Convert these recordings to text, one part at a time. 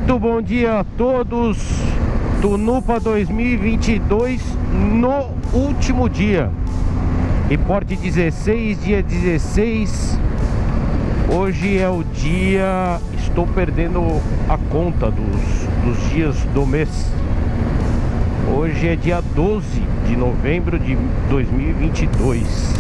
Muito bom dia a todos. Tunupa 2022 no último dia. Reporte 16, dia 16. Hoje é o dia... Estou perdendo a conta dos dias do mês. Hoje é dia 12 de novembro de 2022.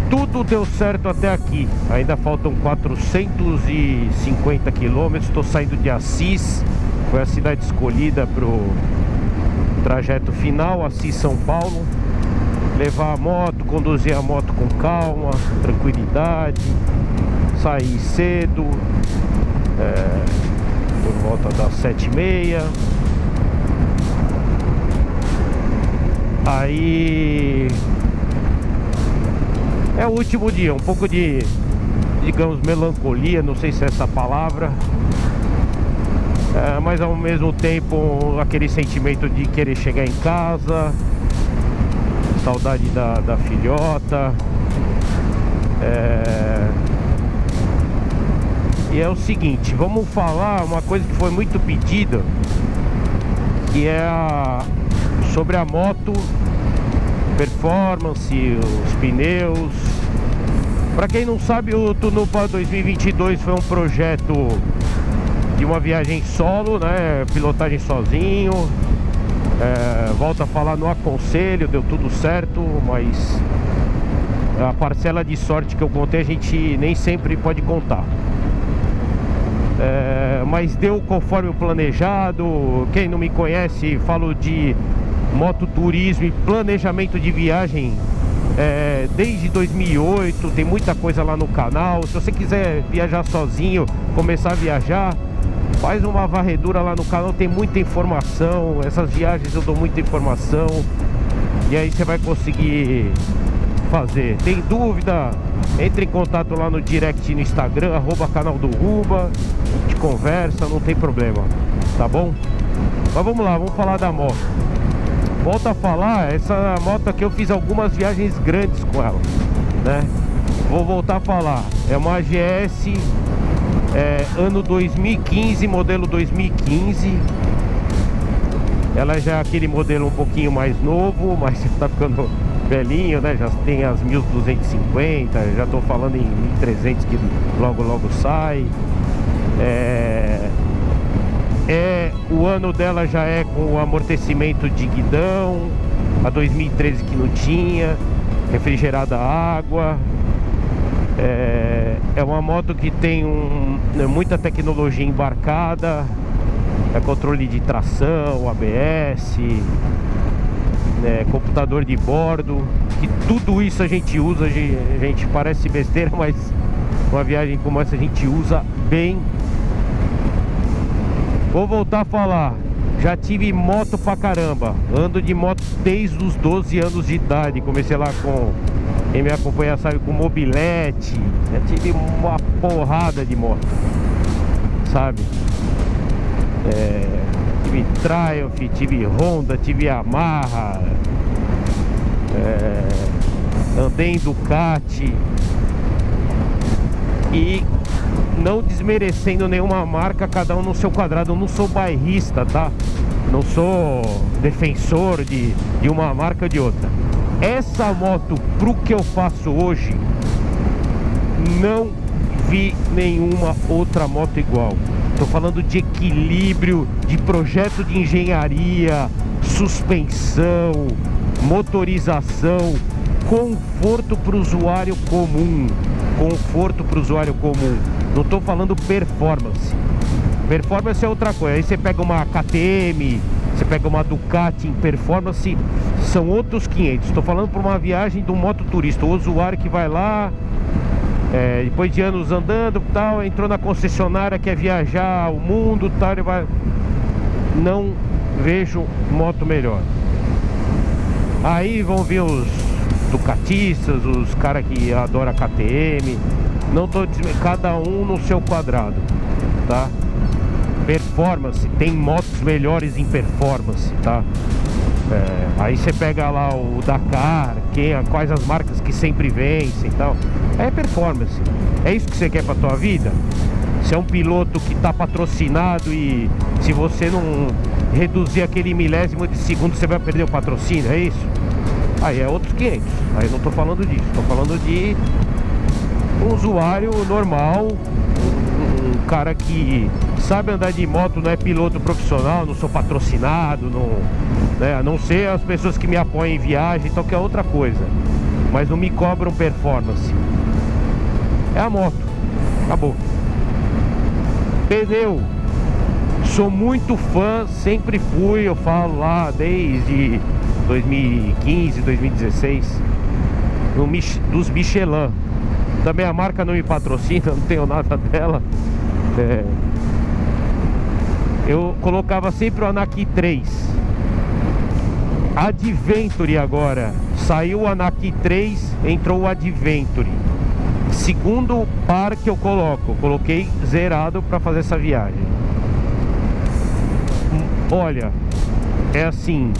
Tudo deu certo até aqui. Ainda faltam 450 quilômetros. Estou saindo de Assis. Foi a cidade escolhida para o trajeto final, Assis, São Paulo. Levar a moto, conduzir a moto com calma, tranquilidade. Sair cedo, por volta das 7h30. Aí é o último dia, um pouco de, digamos, melancolia, não sei se é essa palavra, mas ao mesmo tempo aquele sentimento de querer chegar em casa, saudade da filhota. E é o seguinte, vamos falar uma coisa que foi muito pedida, que é sobre a moto, performance, os pneus. Para quem não sabe, o Tunupa 2022 foi um projeto de uma viagem solo, né? Pilotagem sozinho. Volto a falar, não aconselho, deu tudo certo, mas a parcela de sorte que eu contei a gente nem sempre pode contar. Mas deu conforme o planejado. Quem não me conhece, falo de mototurismo e planejamento de viagem desde 2008, tem muita coisa lá no canal. Se você quiser viajar sozinho, começar a viajar, faz uma varredura lá no canal, tem muita informação. Essas viagens eu dou muita informação, e aí você vai conseguir fazer. Tem dúvida? Entre em contato lá no direct no Instagram, @canal do Ruba. A gente conversa, não tem problema, tá bom? Mas vamos lá, vamos falar da moto. Volto a falar, essa moto aqui eu fiz algumas viagens grandes com ela, né? Vou voltar a falar, é uma AGS ano 2015, modelo 2015. Ela já é aquele modelo um pouquinho mais novo, mas tá ficando velhinho, né? Já tem as 1250, já tô falando em 1300 que logo logo sai. O ano dela já é com o amortecimento de guidão, a 2013 que não tinha, refrigerada a água. É uma moto que tem muita tecnologia embarcada, controle de tração, ABS, computador de bordo, que tudo isso a gente usa. A gente parece besteira, mas uma viagem como essa a gente usa bem. Vou voltar a falar, já tive moto pra caramba, ando de moto desde os 12 anos de idade. Comecei lá com, quem me acompanha sabe, com mobilete. Já tive uma porrada de moto, sabe? Tive Triumph, tive Honda, tive Yamaha, andei em Ducati. E não desmerecendo nenhuma marca, cada um no seu quadrado. Eu não sou bairrista, tá? Não sou defensor de uma marca ou de outra. Essa moto, pro que eu faço hoje, não vi nenhuma outra moto igual. Tô falando de equilíbrio, de projeto de engenharia, suspensão, motorização, conforto para o usuário comum. Conforto para o usuário comum. Não estou falando performance. Performance é outra coisa. Aí você pega uma KTM, você pega uma Ducati em performance, são outros 500. Estou falando para uma viagem do mototurista, o usuário que vai lá, depois de anos andando, tal, entrou na concessionária, quer viajar o mundo, tal, ele vai... Não vejo moto melhor. Aí vão vir os ducatistas, os caras que adoram KTM. Não tô dizendo, cada um no seu quadrado, tá? performance, tem motos melhores em performance, tá? Aí você pega lá o Dakar, quais as marcas que sempre vencem e tal. É performance. É isso que você quer pra tua vida? Você é um piloto que tá patrocinado e se você não reduzir aquele milésimo de segundo, você vai perder o patrocínio, é isso? Aí é outros 500. Aí eu não tô falando disso, tô falando de um usuário normal, um cara que sabe andar de moto, não é piloto profissional, não sou patrocinado, não, né? A não ser as pessoas que me apoiam em viagem, então que é outra coisa. Mas não me cobram performance. É a moto. Acabou. Pneu. Sou muito fã, sempre fui, eu falo lá desde 2015, 2016 dos Michelin. Também a marca não me patrocina, não tenho nada dela. Eu colocava sempre o Anaki 3. Adventure agora. Saiu o Anaki 3, entrou o Adventure. Segundo par que eu coloquei zerado para fazer essa viagem. Olha, é assim,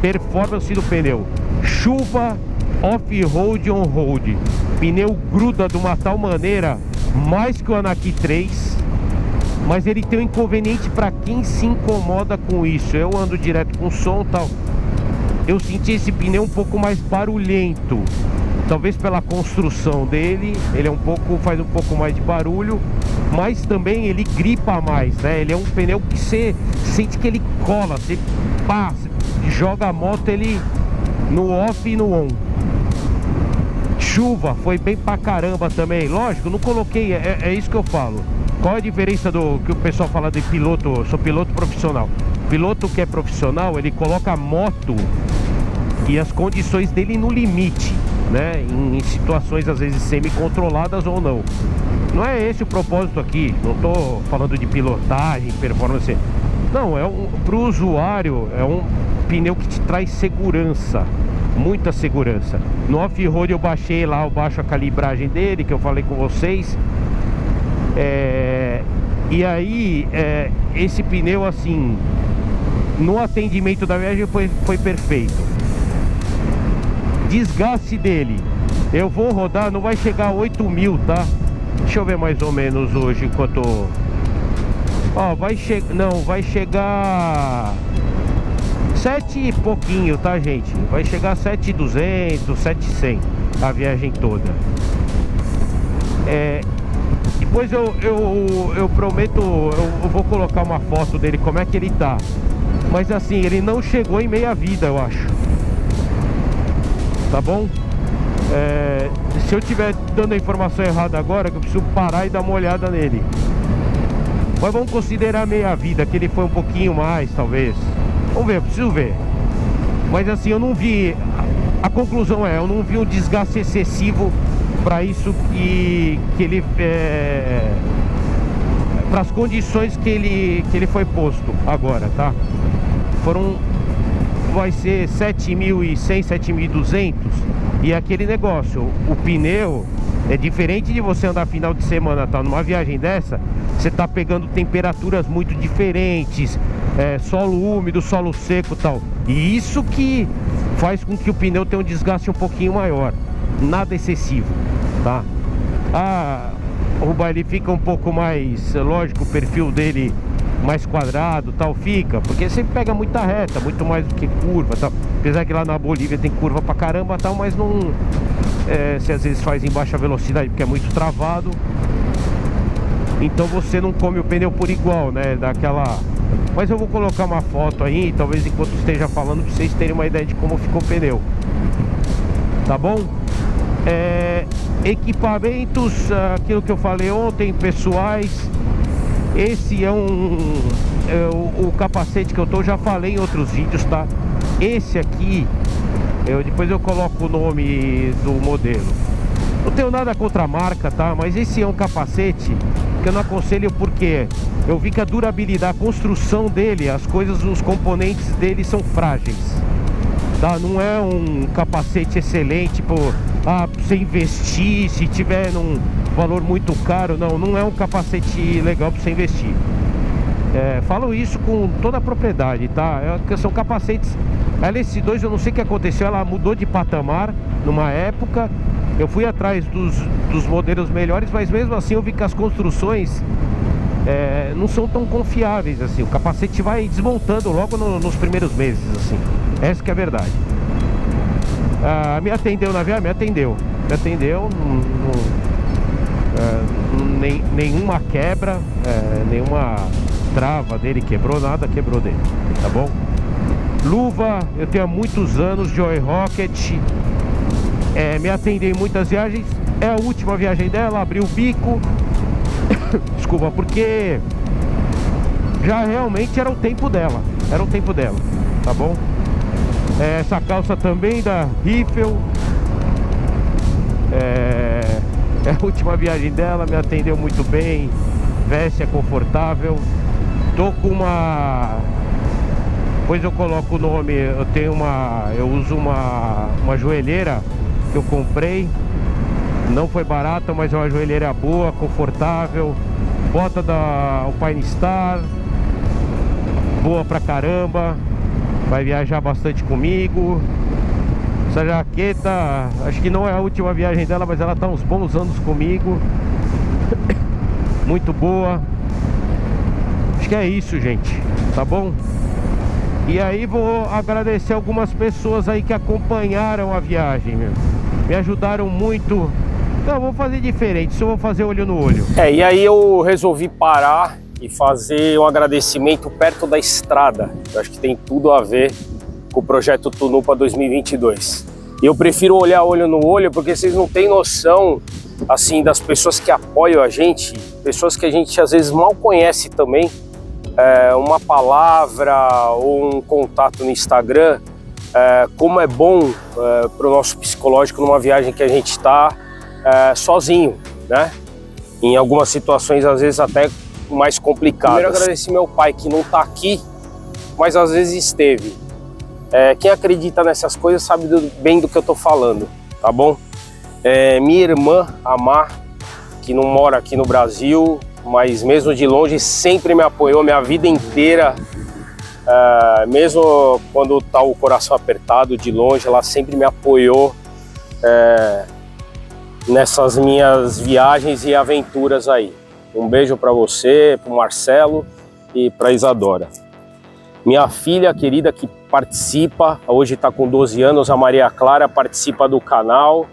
performance do pneu, chuva, off-road, on-road, pneu gruda de uma tal maneira, mais que o Anaki 3, mas ele tem um inconveniente para quem se incomoda com isso. Eu ando direto com som e tal, eu senti esse pneu um pouco mais barulhento. Talvez pela construção dele, ele é faz um pouco mais de barulho, mas também ele gripa mais, né? Ele é um pneu que você sente que ele cola, você passa, joga a moto ele no off e no on. Chuva, foi bem pra caramba também. Lógico, não coloquei, é isso que eu falo. Qual é a diferença do que o pessoal fala de piloto? Eu sou piloto profissional. Piloto que é profissional, ele coloca a moto e as condições dele no limite, né? Em situações às vezes semi-controladas ou não. Não é esse o propósito aqui. Não tô falando de pilotagem, performance. Não, pro usuário é um pneu que te traz segurança, muita segurança. No off-road eu baixei lá, eu baixo a calibragem dele, que eu falei com vocês. E aí, esse pneu assim, no atendimento da viagem foi perfeito. Desgaste dele, eu vou rodar, não vai chegar a 8 mil, tá? Deixa eu ver mais ou menos hoje enquanto... Ó, vai chegar 7 e pouquinho, tá, gente? Vai chegar 7.200, 7.100 a viagem toda. Depois eu prometo, eu vou colocar uma foto dele, como é que ele tá. Mas assim, ele não chegou em meia vida, eu acho. Tá bom? Se eu estiver dando a informação errada agora, que eu preciso parar e dar uma olhada nele. Mas vamos considerar meia vida, que ele foi um pouquinho mais, talvez. Vamos ver, eu preciso ver. Mas assim, eu não vi... A conclusão eu não vi um desgaste excessivo para isso que ele... para as condições que ele foi posto agora, tá? Vai ser 7.100, 7.200. E aquele negócio, o pneu é diferente de você andar final de semana, tá? Numa viagem dessa, você tá pegando temperaturas muito diferentes, solo úmido, solo seco e tal. E isso que faz com que o pneu tenha um desgaste um pouquinho maior. Nada excessivo, tá? Ele fica um pouco mais, lógico, o perfil dele mais quadrado, tal, fica, porque você pega muita reta, muito mais do que curva, tal. Apesar que lá na Bolívia tem curva pra caramba, tal, mas não... você às vezes faz em baixa velocidade porque é muito travado. Então você não come o pneu por igual, né? Daquela... Mas eu vou colocar uma foto aí, talvez enquanto esteja falando, pra vocês terem uma ideia de como ficou o pneu. Tá bom? Equipamentos, aquilo que eu falei ontem, pessoais. Esse é o capacete que eu já falei em outros vídeos, tá? Esse aqui, depois eu coloco o nome do modelo. Não tenho nada contra a marca, tá? Mas esse é um capacete que eu não aconselho porque eu vi que a durabilidade, a construção dele, as coisas, os componentes dele são frágeis, tá? Não é um capacete excelente pra você investir, se tiver num valor muito caro, não é um capacete legal pra você investir. Falo isso com toda a propriedade, tá? São capacetes. A LS2, eu não sei o que aconteceu, ela mudou de patamar numa época. Eu fui atrás dos modelos melhores, mas mesmo assim eu vi que as construções não são tão confiáveis assim. O capacete vai desmontando logo nos primeiros meses, assim. Essa que é a verdade. Me atendeu na viagem? Me atendeu. Nenhuma quebra, nenhuma trava dele quebrou, nada quebrou dele, tá bom? Luva, eu tenho há muitos anos, Joy Rocket, me atendeu em muitas viagens. É a última viagem dela, abriu o bico. Desculpa, porque já realmente era o tempo dela, tá bom? Essa calça também da Riffel, é a última viagem dela, me atendeu muito bem, veste é confortável. Tô com uma... Depois eu coloco o nome, eu uso uma joelheira que eu comprei. Não foi barata, mas é uma joelheira boa, confortável. Bota da Alpine Star, boa pra caramba. Vai viajar bastante comigo. Essa jaqueta, acho que não é a última viagem dela, mas ela tá uns bons anos comigo. Muito boa. Acho que é isso, gente, tá bom? E aí vou agradecer algumas pessoas aí que acompanharam a viagem, meu. Me ajudaram muito. Então vou fazer diferente, só vou fazer olho no olho. E aí eu resolvi parar e fazer um agradecimento perto da estrada. Eu acho que tem tudo a ver com o projeto Tunupa 2022. E eu prefiro olhar olho no olho porque vocês não têm noção, assim, das pessoas que apoiam a gente, pessoas que a gente às vezes mal conhece também. Uma palavra ou um contato no Instagram, como é bom para o nosso psicológico numa viagem que a gente está sozinho, né? Em algumas situações às vezes até mais complicadas. Primeiro agradecer meu pai que não está aqui, mas às vezes esteve. Quem acredita nessas coisas sabe bem do que eu estou falando, tá bom? Minha irmã, a Mar, que não mora aqui no Brasil, mas mesmo de longe sempre me apoiou minha vida inteira, mesmo quando tá o coração apertado de longe, ela sempre me apoiou nessas minhas viagens e aventuras aí. Um beijo para você, para o Marcelo e para Isadora. Minha filha querida que participa, hoje está com 12 anos, a Maria Clara, participa do canal.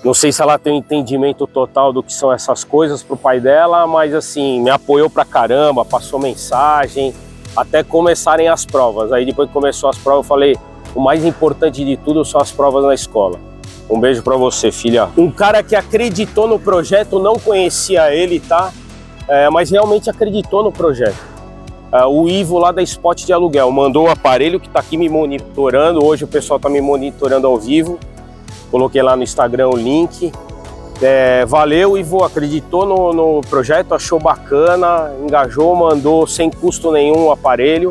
Não sei se ela tem um entendimento total do que são essas coisas pro pai dela, mas assim, me apoiou pra caramba, passou mensagem, até começarem as provas. Aí depois que começou as provas, eu falei, o mais importante de tudo são as provas na escola. Um beijo pra você, filha. Um cara que acreditou no projeto, não conhecia ele, tá? Mas realmente acreditou no projeto. O Ivo lá da Spot de Aluguel mandou o aparelho que tá aqui me monitorando. Hoje o pessoal tá me monitorando ao vivo. Coloquei lá no Instagram o link. Valeu, Ivo, acreditou no projeto, achou bacana, engajou, mandou sem custo nenhum o aparelho.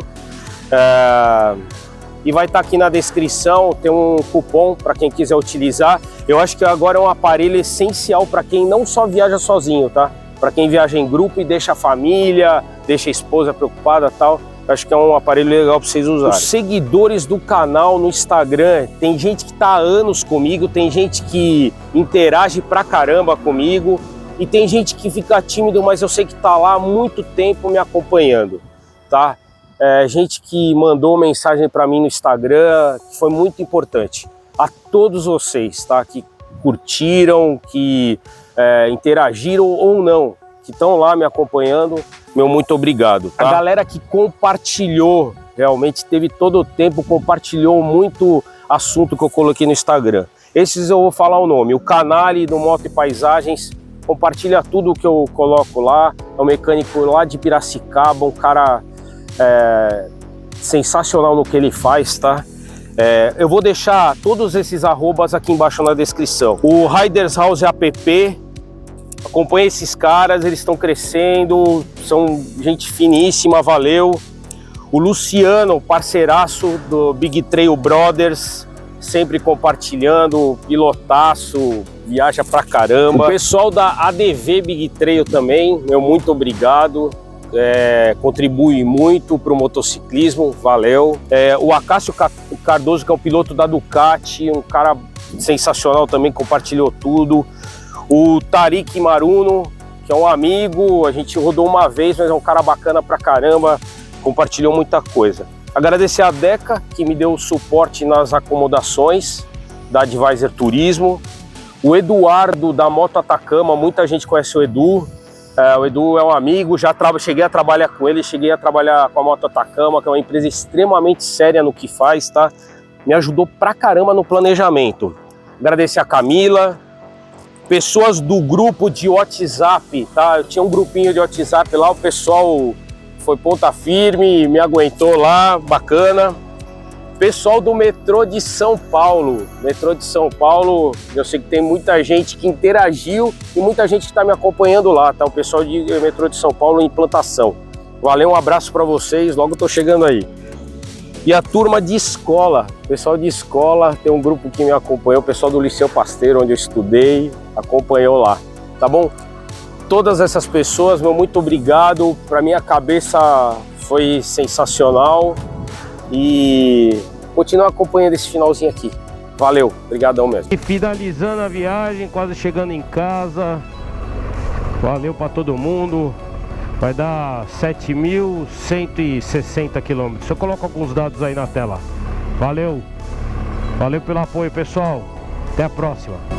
E vai estar aqui na descrição, tem um cupom para quem quiser utilizar. Eu acho que agora é um aparelho essencial para quem não só viaja sozinho, tá? Para quem viaja em grupo e deixa a família, deixa a esposa preocupada e tal. Acho que é um aparelho legal para vocês usarem. Os seguidores do canal no Instagram, tem gente que está há anos comigo, tem gente que interage pra caramba comigo e tem gente que fica tímido, mas eu sei que está lá há muito tempo me acompanhando, tá? Gente que mandou mensagem para mim no Instagram, que foi muito importante. A todos vocês, tá? Que curtiram, que interagiram ou não, que estão lá me acompanhando, meu muito obrigado, tá? A galera que compartilhou, realmente teve todo o tempo, compartilhou muito assunto que eu coloquei no Instagram. Esses eu vou falar o nome, o Canali do Moto e Paisagens, compartilha tudo que eu coloco lá, é um mecânico lá de Piracicaba, um cara sensacional no que ele faz, tá? Eu vou deixar todos esses arrobas aqui embaixo na descrição. O Riders House App, acompanha esses caras, eles estão crescendo, são gente finíssima, valeu. O Luciano, parceiraço do Big Trail Brothers, sempre compartilhando, pilotaço, viaja pra caramba. O pessoal da ADV Big Trail também, meu muito obrigado. contribui muito para o motociclismo, valeu. O Acácio Cardoso, que é o piloto da Ducati, um cara sensacional também, compartilhou tudo. O Tarik Maruno, que é um amigo, a gente rodou uma vez, mas é um cara bacana pra caramba, compartilhou muita coisa. Agradecer a Deca, que me deu suporte nas acomodações da Advisor Turismo. O Eduardo, da Moto Atacama, muita gente conhece o Edu. O Edu é um amigo, cheguei a trabalhar com ele, cheguei a trabalhar com a Moto Atacama, que é uma empresa extremamente séria no que faz, tá? Me ajudou pra caramba no planejamento. Agradecer a Camila, pessoas do grupo de WhatsApp, tá? Eu tinha um grupinho de WhatsApp lá, o pessoal foi ponta firme, me aguentou lá, bacana. Pessoal do metrô de São Paulo, eu sei que tem muita gente que interagiu e muita gente que está me acompanhando lá, tá? O pessoal de metrô de São Paulo em implantação. Valeu, um abraço para vocês, logo tô chegando aí. E a turma de escola, pessoal de escola, tem um grupo que me acompanhou, o pessoal do Liceu Pasteiro, onde eu estudei, acompanhou lá, tá bom? Todas essas pessoas, meu muito obrigado, para minha cabeça foi sensacional e continua acompanhando esse finalzinho aqui. Valeu, obrigadão mesmo. E finalizando a viagem, quase chegando em casa, valeu para todo mundo. Vai dar 7.160 quilômetros. Eu coloco alguns dados aí na tela. Valeu. Valeu pelo apoio, pessoal. Até a próxima.